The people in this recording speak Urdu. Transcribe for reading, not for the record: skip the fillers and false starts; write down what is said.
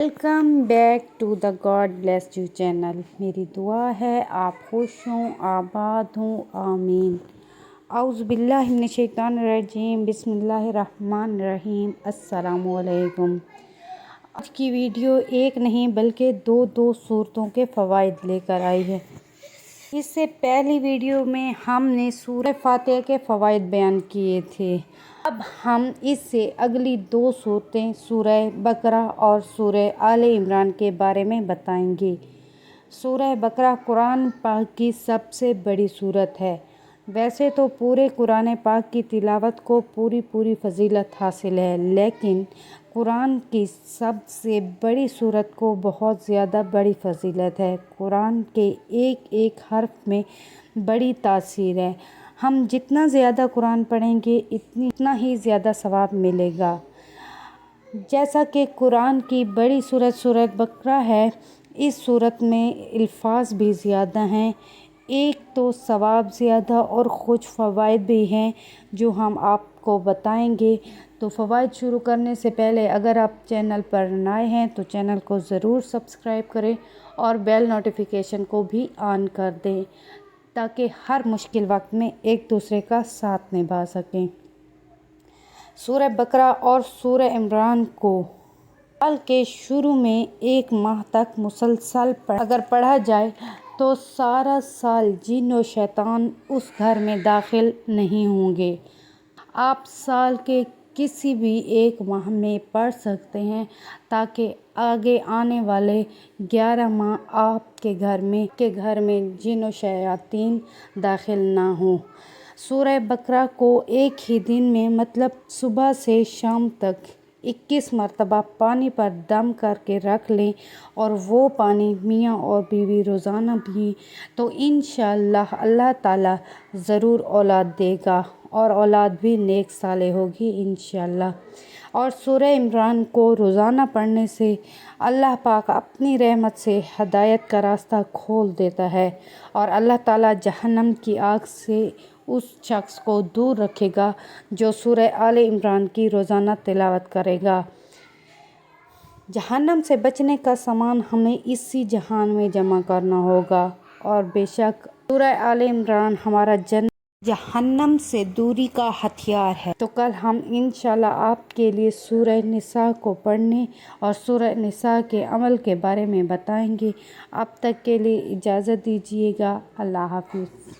Welcome back to the God bless you channel. میری دعا ہے آپ خوش ہوں، آباد ہوں، آمین۔ اعوذ باللہ من الشیطان الرجیم، بسم اللہ الرحمن الرحیم۔ السلام علیکم۔ آج کی ویڈیو ایک نہیں بلکہ دو سورتوں کے فوائد لے کر آئی ہے۔ اس سے پہلی ویڈیو میں ہم نے سورہ فاتحہ کے فوائد بیان کیے تھے۔ اب ہم اس سے اگلی دو صورتیں سورہ بقرہ اور سورہ آل عمران کے بارے میں بتائیں گے۔ سورہ بقرہ قرآن پاک کی سب سے بڑی سورت ہے۔ ویسے تو پورے قرآن پاک کی تلاوت کو پوری فضیلت حاصل ہے، لیکن قرآن کی سب سے بڑی سورت کو بہت زیادہ بڑی فضیلت ہے۔ قرآن کے ایک حرف میں بڑی تاثیر ہے۔ ہم جتنا زیادہ قرآن پڑھیں گے اتنا ہی زیادہ ثواب ملے گا۔ جیسا کہ قرآن کی بڑی سورت سورہ بقرہ ہے، اس سورت میں الفاظ بھی زیادہ ہیں۔ ایک تو ثواب زیادہ اور کچھ فوائد بھی ہیں جو ہم آپ کو بتائیں گے۔ تو فوائد شروع کرنے سے پہلے اگر آپ چینل پر نئے ہیں تو چینل کو ضرور سبسکرائب کریں اور بیل نوٹیفیکیشن کو بھی آن کر دیں تاکہ ہر مشکل وقت میں ایک دوسرے کا ساتھ نبھا سکیں۔ سورہ بقرہ اور سورہ عمران کو سال کے شروع میں ایک ماہ تک مسلسل اگر پڑھا جائے تو سارا سال جن و شیطان اس گھر میں داخل نہیں ہوں گے۔ آپ سال کے کسی بھی ایک ماہ میں پڑھ سکتے ہیں تاکہ آگے آنے والے 11 ماہ آپ کے گھر میں جن و شیاطین داخل نہ ہوں۔ سورہ بقرہ کو ایک ہی دن میں مطلب صبح سے شام تک 21 مرتبہ پانی پر دم کر کے رکھ لیں اور وہ پانی میاں اور بیوی روزانہ پئیں تو انشاءاللہ اللہ تعالیٰ ضرور اولاد دے گا اور اولاد بھی نیک صالح ہوگی انشاءاللہ۔ اور سورہ عمران کو روزانہ پڑھنے سے اللہ پاک اپنی رحمت سے ہدایت کا راستہ کھول دیتا ہے اور اللہ تعالیٰ جہنم کی آگ سے اس شخص کو دور رکھے گا جو سورہ آل عمران کی روزانہ تلاوت کرے گا۔ جہنم سے بچنے کا سامان ہمیں اسی جہان میں جمع کرنا ہوگا اور بے شک سورہ آل عمران ہمارا جہنم سے دوری کا ہتھیار ہے۔ تو کل ہم انشاءاللہ آپ کے لیے سورہ نساء کو پڑھنے اور سورہ نساء کے عمل کے بارے میں بتائیں گے۔ اب تک کے لیے اجازت دیجیے گا۔ اللہ حافظ۔